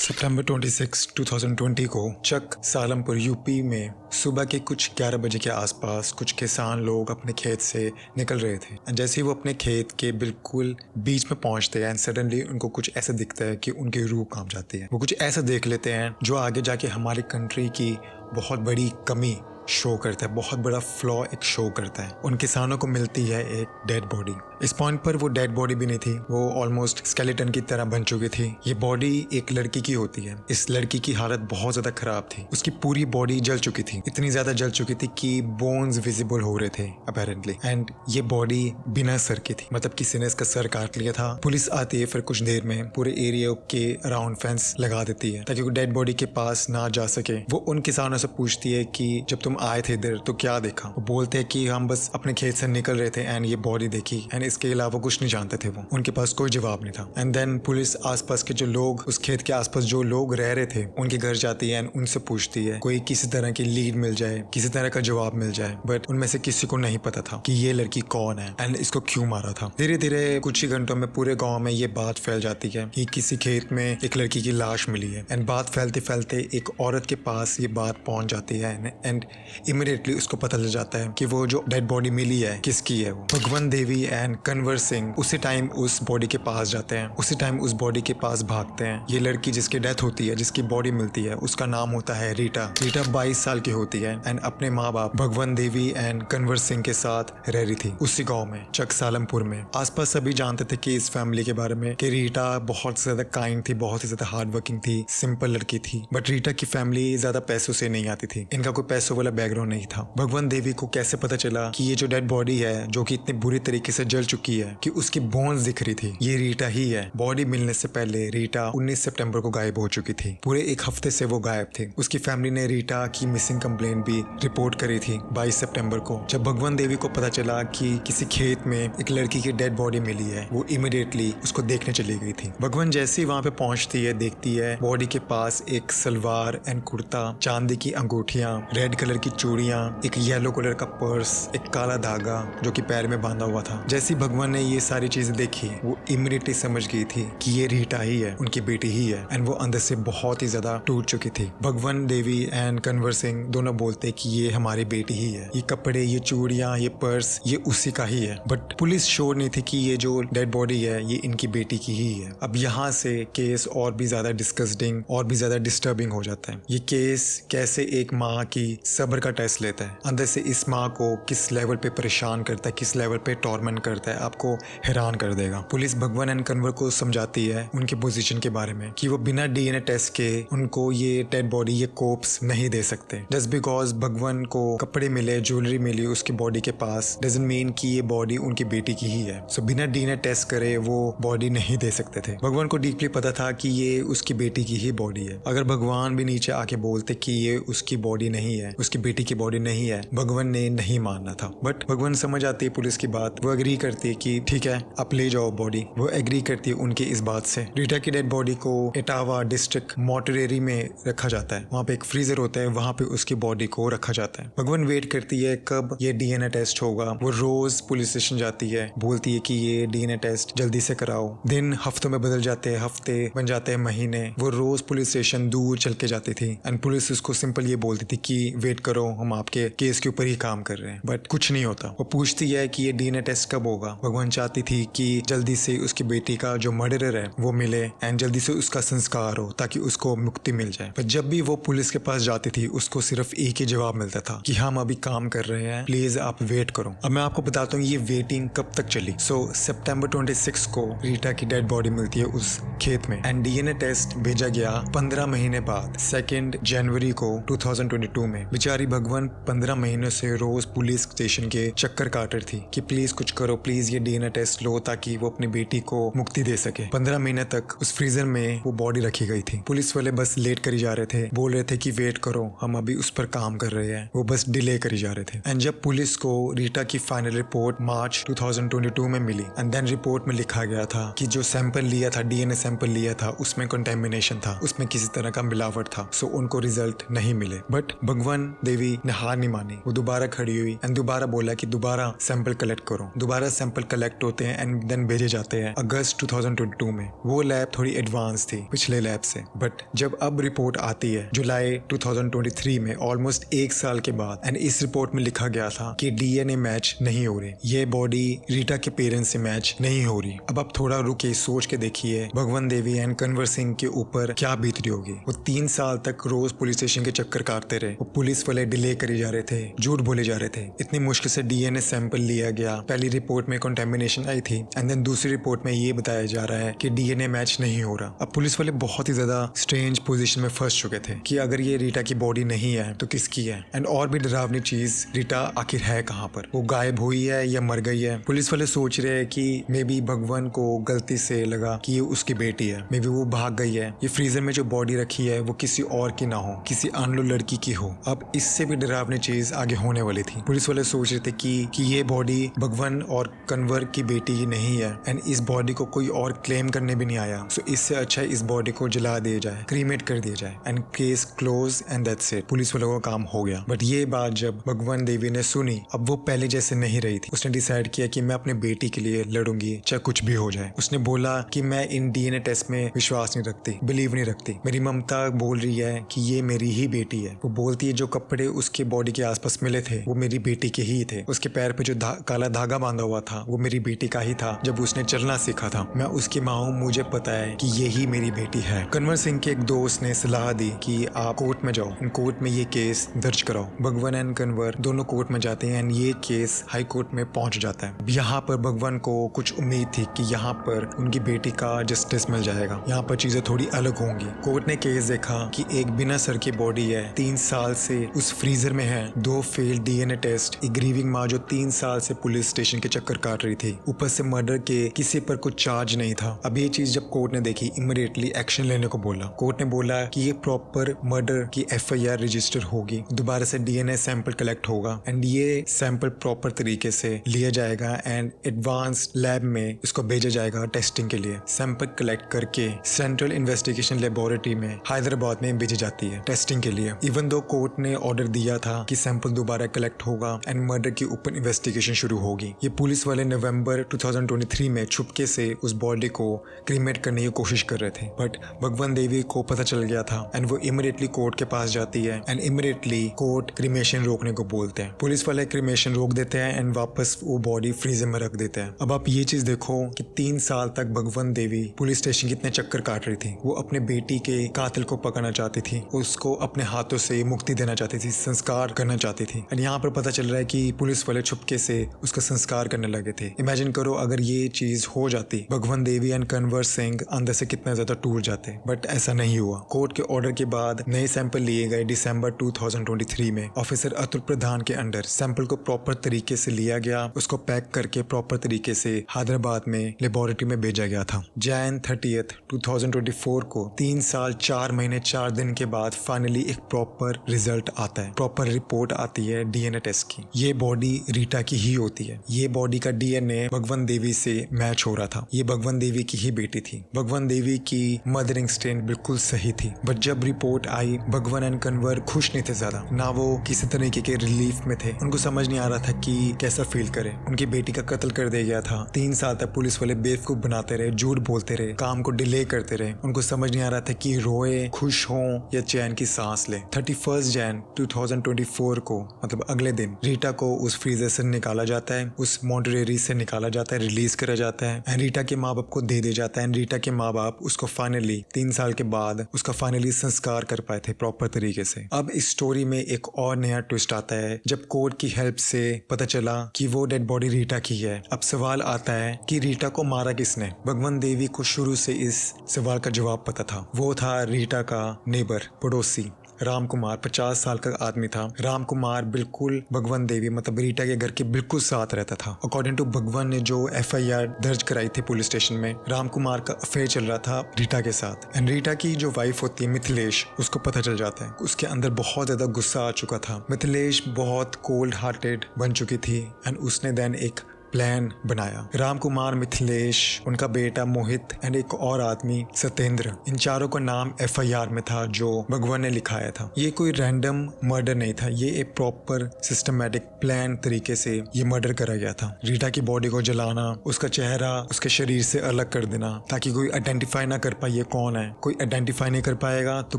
सितंबर 26, 2020 को चक सालमपुर यूपी में सुबह के कुछ 11 बजे के आसपास कुछ किसान लोग अपने खेत से निकल रहे थे। जैसे ही वो अपने खेत के बिल्कुल बीच में पहुंचते हैं एंड सडनली उनको कुछ ऐसा दिखता है कि उनकी रूह कांप जाती है। वो कुछ ऐसा देख लेते हैं जो आगे जाके हमारी कंट्री की बहुत बड़ी कमी शो करता है, बहुत बड़ा फ्लॉ एक शो करता है। उन किसानों को मिलती है एक डेड बॉडी। इस पॉइंट पर वो डेड बॉडी भी नहीं थी, वो ऑलमोस्ट स्केलेटन की तरह बन चुकी थी। ये बॉडी एक लड़की की होती है। इस लड़की की हालत बहुत ज्यादा खराब थी। उसकी पूरी बॉडी जल चुकी थी, इतनी ज्यादा जल चुकी थी कि बोन्स विजिबल हो रहे थे अपेरेंटली। एंड ये बॉडी बिना सर की थी, मतलब किसी ने इसका सर काट लिया था। पुलिस आती है, फिर कुछ देर में पूरे एरिया के अराउंड फेंस लगा देती है ताकि वो डेड बॉडी के पास ना जा सके। वो उन किसानों से पूछती है कि जब तुम आए थे इधर तो क्या देखा। वो बोलते हैं कि हम बस अपने खेत से निकल रहे थे एंड ये बॉडी देखी एंड इसके अलावा कुछ नहीं जानते थे। वो उनके पास कोई जवाब नहीं था। एंड देन पुलिस आसपास के जो लोग, उस खेत के आसपास जो लोग रह रहे थे, उनके घर जाती है एंड उनसे पूछती है कोई किसी तरह की लीड मिल जाए, किसी तरह का जवाब मिल जाए। बट उनमें से किसी को नहीं पता था कि ये लड़की कौन है एंड इसको क्यों मारा था। धीरे धीरे कुछ ही घंटों में पूरे गाँव में ये बात फैल जाती है कि किसी खेत में एक लड़की की लाश मिली है। एंड बात फैलते फैलते एक औरत के पास ये बात पहुंच जाती है एंड इमीडिएटली उसको पता लग जाता है कि वो जो डेड बॉडी मिली है किसकी है। वो भगवान देवी एंड कन्वर सिंह उसी टाइम उस बॉडी के पास जाते हैं, उसी टाइम उस बॉडी के पास भागते हैं। ये लड़की जिसकी डेथ होती है, जिसकी बॉडी मिलती है, उसका नाम होता है रीटा। रीटा 22 साल की होती है एंड अपने माँ बाप भगवान देवी एंड कन्वर सिंह के साथ रह रही थी उसी गाँव में, चक सालमपुर में। आसपास सभी जानते थे कि इस फैमिली के बारे में कि रीटा बहुत ज्यादा काइंड थी, बहुत ही ज्यादा हार्ड वर्किंग थी, सिंपल लड़की थी। बट रीटा की फैमिली ज्यादा पैसों से नहीं आती थी, इनका कोई पैसों वाला बैकग्राउंड नहीं था। भगवान देवी को कैसे पता चला कि ये जो डेड बॉडी है जो कि इतनी बुरी तरीके से जल चुकी है कि उसकी बोन्स दिख रही थी, ये रीटा ही है। बॉडी मिलने से पहले रीटा 19 सितंबर को गायब हो चुकी थी। पूरे एक हफ्ते से वो गायब थे। उसकी फैमिली ने रीटा की मिसिंग कंप्लेंट भी रिपोर्ट करी थी 22 सितंबर को। जब भगवान देवी को पता चला कि किसी खेत में एक लड़की की डेड बॉडी मिली है, वो इमीडिएटली उसको देखने चली गई थी। भगवान जैसे ही वहां पे पहुंचती है, देखती है बॉडी के पास एक सलवार एंड कुर्ता, चांदी की अंगूठियां, रेड कलर की चूड़ियां, एक येलो कलर का पर्स, एक काला धागा जो कि पैर में बांधा हुआ था। जैसे ही भगवान ने ये सारी चीजें देखी, वो इमीडिएटली समझ गई थी कि ये रीटा ही है, उनकी बेटी ही है। एंड वो अंदर से बहुत ही ज्यादा टूट चुकी थी। भगवान देवी एंड कन्वर सिंह दोनों बोलते कि ये हमारी बेटी ही है, ये कपड़े, ये चूड़ियां, ये पर्स, ये उसी का ही है। बट पुलिस श्योर नहीं थी कि ये जो डेड बॉडी है ये इनकी बेटी की ही है। अब यहाँ से केस और भी ज्यादा डिस्कस्टिंग और भी ज्यादा डिस्टर्बिंग हो जाता है। ये केस कैसे एक माँ की सब्र का टेस्ट लेता है, अंदर से इस माँ को किस लेवल पे परेशान करता है, किस लेवल पे टॉर्मेंट करता है, आपको हैरान कर देगा। पुलिस भगवान एंड कन्वर को समझाती है उनकी पोजीशन के बारे में कि वो बिना डीएनए टेस्ट के उनको ये डेड बॉडी, ये कोप्स नहीं दे सकते। जस्ट बिकॉज भगवान को कपड़े मिले, ज्वेलरी मिली उसकी बॉडी के पास, डजंट मीन कि ये बॉडी उनकी बेटी की ही है। सो बिना डीएनए टेस्ट करे वो बॉडी नहीं दे सकते थे। भगवान को डीपली पता था कि ये उसकी बेटी की ही बॉडी है। अगर भगवान भी नीचे आके बोलते कि ये उसकी बॉडी नहीं है, उसकी बेटी की बॉडी नहीं है, भगवान ने नहीं मानना था। बट भगवान समझ आती है पुलिस की बात, वो एग्री करती है कि ठीक है आप ले जाओ बॉडी। वो एग्री करती है उनकी इस बात से। रीटा की डेड बॉडी को इटावा डिस्ट्रिक्ट मॉर्चरी में रखा जाता है। वहाँ पे एक फ्रीजर होता है, वहाँ पे उसकी बॉडी को रखा जाता है। भगवान वेट करती है कब ये डीएनए टेस्ट होगा। वो रोज पुलिस स्टेशन जाती है, बोलती है कि ये डीएनए टेस्ट जल्दी से कराओ। दिन हफ्तों में बदल जाते हैं, हफ्ते बन जाते हैं महीने। वो रोज पुलिस स्टेशन दूर चल के जाती थी एंड पुलिस उसको सिंपल ये बोलती थी कि वेट करो, हम आपके केस के ऊपर ही काम कर रहे हैं। बट कुछ नहीं होता। वो पूछती है कि ये डीएनए टेस्ट कब होगा। भगवान चाहती थी कि जल्दी से उसकी बेटी का जो मर्डरर है वो मिले एंड जल्दी से उसका संस्कार हो ताकि उसको मुक्ति मिल जाए। पर जब भी वो पुलिस के पास जाती थी उसको सिर्फ एक ही जवाब मिलता था कि हम अभी काम कर रहे हैं, प्लीज आप वेट करो। अब मैं आपको बताता हूँ ये वेटिंग कब तक चली। सो सितंबर 26 को रीटा की डेड बॉडी मिलती है उस खेत में एंड डीएनए टेस्ट भेजा गया 15 महीने बाद 2 जनवरी को 2022 में। बेचारी भगवान 15 महीनों से रोज पुलिस स्टेशन के चक्कर काट रही थी कि प्लीज कुछ करो, प्लीज ये डीएनए टेस्ट लो ताकि वो अपनी बेटी को मुक्ति दे सके। 15 महीने तक उस फ्रीजर में वो बॉडी रखी गई थी। पुलिस वाले बस लेट करी जा रहे थे, बोल रहे थे कि वेट करो, हम अभी उस पर काम कर रहे हैं। वो बस डिले करी जा रहे थे। एंड जब पुलिस को रीटा की फाइनल रिपोर्ट मार्च 2022 में मिली एंड देन रिपोर्ट में लिखा गया था कि जो सैंपल लिया था, डीएनए सैंपल लिया था, उसमें कंटेमिनेशन था, उसमें किसी तरह का मिलावट था। सो उनको रिजल्ट नहीं मिले। बट भगवान देवी ने हार नहीं मानी। वो दोबारा खड़ी हुई एंड दोबारा बोला कि दोबारा सैंपल कलेक्ट करो। दोबारा सैंपल कलेक्ट होते हैं एंड देन भेजे जाते हैं अगस्त 2022 में। वो लैब थोड़ी एडवांस थी पिछले लैब से, बट जब अब रिपोर्ट आती है जुलाई 2023 में, ऑलमोस्ट 1 साल के बाद, एंड इस रिपोर्ट में लिखा गया था कि डीएनए मैच नहीं हो रही, ये बॉडी रीटा के पेरेंट्स से मैच नहीं हो रही। अब आप थोड़ा रुके सोच के देखिए भगवान देवी एंड कन्वर सिंह के ऊपर क्या बीत रही होगी। वो 3 साल तक रोज पुलिस स्टेशन के चक्कर काटते रहे, वो पुलिस वाले डिले करे जा रहे थे, झूठ बोले जा रहे थे, इतनी मुश्किल से डीएनए सैंपल लिया गया। पहली रिपोर्ट में कंटेमिनेशन आई थी एंड देन दूसरी रिपोर्ट में ये बताया जा रहा है कि डीएनए मैच नहीं हो रहा। अब पुलिस वाले बहुत ही ज्यादा स्ट्रेंज पोजीशन में फंस चुके थे कि अगर ये रीटा की बॉडी नहीं है तो किसकी है। एंड और भी डरावनी चीज, रीटा आखिर है कहाँ पर, वो गायब हुई है या मर गई है। पुलिस वाले सोच रहे हैं कि मे बी भगवान को गलती से लगा कि ये उसकी बेटी है, मे बी वो भाग गई है, ये फ्रीजर में जो बॉडी रखी है वो किसी और की ना हो, किसी अननोन लड़की की हो। अब इससे भी डरावनी चीज आगे होने वाली थी। पुलिस वाले सोच रहे थे कि ये बॉडी भगवान और कन्वर की बेटी ही नहीं है एंड इस बॉडी को कोई और क्लेम करने भी नहीं आया, सो इससे अच्छा इस बॉडी को जला दिया जाए, क्रीमेट कर दिया जाए and case close and that's it. Police वालों का काम हो गया। बट ये बात जब भगवान देवी ने सुनी, अब वो पहले जैसे नहीं रही थी। उसने डिसाइड किया कि मैं अपने बेटी के लिए लड़ूंगी चाहे कुछ भी हो जाए। उसने बोला कि मैं इन डीएनए टेस्ट में विश्वास नहीं रखती, बिलीव नहीं रखती। मेरी ममता बोल रही है कि ये मेरी ही बेटी है। वो बोलती है जो कपड़े उसके बॉडी के आसपास मिले थे वो मेरी बेटी के ही थे, उसके पैर पे जो काला धागा बांधा हुआ था वो मेरी बेटी का ही था जब उसने चलना सीखा था। मैं उसकी माँ हूँ, मुझे पता है कि ये ही मेरी बेटी है। कन्वर सिंह के एक दोस्त ने सलाह दी कि आप कोर्ट में जाओ, कोर्ट में ये केस दर्ज कराओ। भगवान एंड कन्वर दोनों कोर्ट में जाते हैं एंड ये केस हाई कोर्ट में पहुंच जाता है। यहाँ पर भगवान को कुछ उम्मीद थी कि यहाँ पर उनकी बेटी का जस्टिस मिल जाएगा, यहाँ पर चीजें थोड़ी अलग होंगी। कोर्ट ने केस देखा कि एक बिना सर की बॉडी है, 3 साल से उस फ्रीजर में है, 2 फेल्ड डीएनए टेस्ट, एक ग्रीविंग माँ जो 3 साल से पुलिस स्टेशन के चक्कर काट रही थी, ऊपर से मर्डर के किसी पर कुछ चार्ज नहीं था। अब ये चीज जब कोर्ट ने देखी, इमीडिएटली एक्शन लेने को बोला। कोर्ट ने बोला कि ये प्रॉपर मर्डर की एफआईआर रजिस्टर होगी, दोबारा से डीएनए सैंपल कलेक्ट होगा एंड ये सैंपल प्रॉपर तरीके से लिया जाएगा एंड एडवांस लैब में इसको भेजा जाएगा टेस्टिंग के लिए। सैंपल कलेक्ट करके सेंट्रल इन्वेस्टिगेशन लेबोरेटरी में हैदराबाद में भेजी जाती है टेस्टिंग के लिए। इवन दो कोर्ट ने ऑर्डर दिया था कि सैंपल दोबारा कलेक्ट होगा एंड मर्डर की ऊपर इन्वेस्टिगेशन शुरू होगी। ये पुलिस वाले नवंबर 2023 में छुपके से उस बॉडी को क्रीमेट करने की कोशिश कर रहे थे, बट भगवान देवी को पता चल गया था एंड वो इमीडिएटली कोर्ट के पास जाती है एंड इमीडिएटली कोर्ट क्रीमेशन रोकने को बोलते हैं। पुलिस वाले क्रीमेशन रोक देते हैं एंड वापस वो बॉडी फ्रीजर में रख देते हैं। अब आप ये चीज देखो कि 3 साल तक भगवान देवी पुलिस स्टेशन कितने चक्कर काट रही थी। वो अपने बेटी के कातिल को पकड़ना चाहती थी, उसको अपने हाथों से मुक्ति देना चाहती थी, संस्कार करना चाहती थी एंड यहाँ पर पता चल रहा है कि पुलिस वाले छुपके से उसका संस्कार करने लगे थे। इमेजिन करो अगर ये चीज हो जाती, भगवान देवी एंड कन्वर सिंह अंदर से कितना ज्यादा टूट जाते, बट ऐसा नहीं हुआ। कोर्ट के ऑर्डर के बाद नए सैंपल लिए गए। दिसंबर 2023 में ऑफिसर अतुल प्रधान के अंडर सैंपल को प्रॉपर तरीके से लिया गया, उसको पैक करके प्रॉपर तरीके से हैदराबाद में लेबोरेटरी में भेजा गया था। जनवरी 30, 2024 को 3 साल 4 महीने 4 दिन के बाद फाइनली एक प्रॉपर रिजल्ट आता है, प्रॉपर रिपोर्ट आती है डीएनए टेस्ट की। ये बॉडी रीटा की ही होती है। ये बॉडी का डीएनए भगवान देवी से मैच हो रहा था। ये भगवान देवी की ही बेटी थी। भगवान देवी की मदर इंस्टिंक्ट बिल्कुल सही थी। बट जब रिपोर्ट आई, भगवान एंड कन्वर खुश नहीं थे ज्यादा, ना वो किसी तरीके के रिलीफ में थे। उनको समझ नहीं आ रहा था कि कैसा फील करे। उनकी बेटी का कत्ल कर दिया गया था। 3 साल तक पुलिस वाले बेवकूफ बनाते रहे, झूठ बोलते रहे, काम को डिले करते रहे। उनको समझ नहीं आ रहा था कि रोए, खुश हो या चैन की सांस ले। 31 जनवरी 2024 को, मतलब अगले दिन, रीटा को उस फ्रीजर से निकाला जाता है, उस मॉन्टेरेरी से निकाला जाता है, रिलीज करा जाता है एंड रीटा के माँ बाप को दे जाता है एंड रीटा के माँ बाप उसको फाइनली 3 साल के बाद उसका फाइनली संस्कार कर पाए थे प्रॉपर तरीके से। अब इस स्टोरी में एक और नया ट्विस्ट आता है जब कोर्ट की हेल्प से पता चला कि वो डेड बॉडी रीटा की है। अब सवाल आता है कि रीटा को मारा किसने। भगवान देवी को शुरू से इस सवाल का जवाब पता था। वो था रीटा का नेबर, पड़ोसी राम कुमार। 50 साल का आदमी था। राम कुमार बिल्कुल भगवान देवी मतलब रीटा के घर के बिल्कुल साथ रहता था। अकॉर्डिंग टू भगवान ने जो एफआईआर दर्ज कराई थी पुलिस स्टेशन में, राम कुमार का अफेयर चल रहा था रीटा के साथ एंड रीटा की जो वाइफ होती है मिथिलेश, उसको पता चल जाता है। उसके अंदर बहुत ज्यादा गुस्सा आ चुका था। मिथिलेश बहुत कोल्ड हार्टेड बन चुकी थी एंड उसने देन एक प्लान बनाया। राम कुमार, मिथिलेश, उनका बेटा मोहित एंड एक और आदमी सत्येंद्र, इन चारों का नाम FIR में था जो भगवान ने लिखाया था। ये कोई रैंडम मर्डर नहीं था, ये एक प्रॉपर सिस्टमैटिक प्लान तरीके से ये मर्डर करा गया था। रीटा की बॉडी को जलाना, उसका चेहरा उसके शरीर से अलग कर देना ताकि कोई आइडेंटिफाई ना कर पाए ये कौन है। कोई आइडेंटिफाई नहीं कर पाएगा तो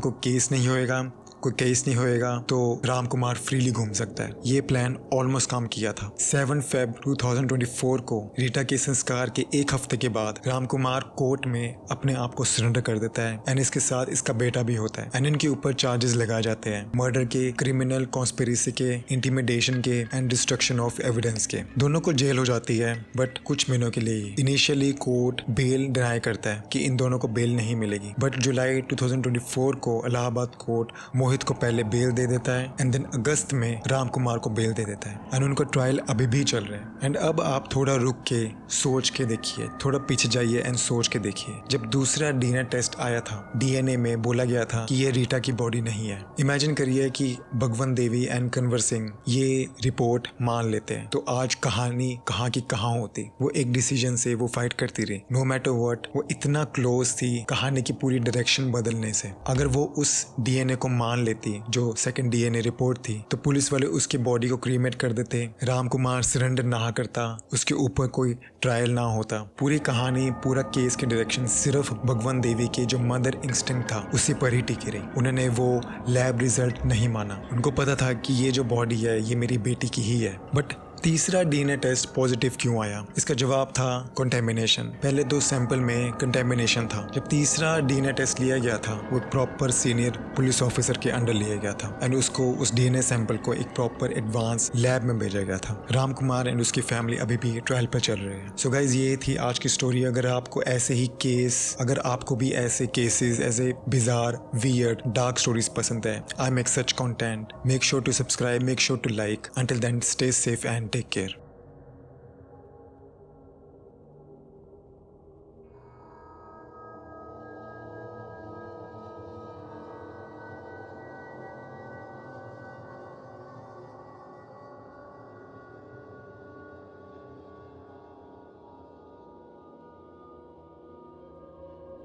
कोई केस नहीं होएगा, कोई केस नहीं होएगा तो राम कुमार फ्रीली घूम सकता है। ये प्लान ऑलमोस्ट काम किया था। 7 फेब 2024 को रीटा के संस्कार के एक हफ्ते के बाद राम कुमार कोर्ट में अपने आप को सरेंडर कर देता है एंड इसके साथ इसका बेटा भी होता है एंड इनके ऊपर चार्जेस लगाए जाते हैं मर्डर के, क्रिमिनल कॉन्स्पिरेसी के, इंटिमिडेशन के एंड डिस्ट्रक्शन ऑफ एविडेंस के। दोनों को जेल हो जाती है बट कुछ महीनों के लिए। इनिशियली कोर्ट बेल डिनाई करता है कि इन दोनों को बेल नहीं मिलेगी, बट जुलाई 2024 को इलाहाबाद कोर्ट मोहित को पहले बेल दे देता है एंड देन अगस्त में राम कुमार को बेल दे देता है एंड उनका ट्रायल अभी भी चल रहा है। एंड अब आप थोड़ा रुक के सोच के देखिए, थोड़ा पीछे जाइए एंड सोच के देखिए। जब दूसरा DNA टेस्ट आया था, DNA में बोला गया था कि ये रीटा की बॉडी नहीं है। इमेजिन करिए कि भगवान देवी एंड कन्वर सिंह ये रिपोर्ट मान लेते हैं तो आज कहानी कहाँ की कहाँ होती। वो एक डिसीजन से वो फाइट करती रही, नो मैटर व्हाट। वो इतना क्लोज थी कहानी की पूरी डायरेक्शन बदलने से। अगर वो उस DNA को मान लेती जो सेकंड DNA रिपोर्ट थी तो पुलिस वाले उसकी बॉडी को क्रीमेट कर देते, राम कुमार सरेंडर ना करता, उसके ऊपर कोई ट्रायल ना होता। पूरी कहानी, पूरा केस के डायरेक्शन सिर्फ भगवान देवी के जो मदर इंस्टिंक्ट था उसी पर ही टिकी रही। उन्होंने वो लैब रिजल्ट नहीं माना। उनको पता था कि ये जो बॉडी है ये मेरी बेटी की ही है। बट तीसरा DNA टेस्ट पॉजिटिव क्यों आया? इसका जवाब था कंटेमिनेशन। पहले 2 सैंपल में कंटेमिनेशन था। जब तीसरा DNA टेस्ट लिया गया था वो प्रॉपर सीनियर पुलिस ऑफिसर के अंडर लिया गया था एंड उसको उस DNA सैंपल को एक प्रॉपर एडवांस लैब में भेजा गया था। राम कुमार एंड उसकी फैमिली अभी भी ट्रायल पर चल रहे हैं। सो गाइज, ये थी आज की स्टोरी। अगर आपको ऐसे ही केस, अगर आपको भी ऐसे केसेस, ऐसे बिजार, वियर्ड, डार्क स्टोरीज पसंद है, I make such content, make sure to subscribe, make sure to like. Until then, stay safe and take care.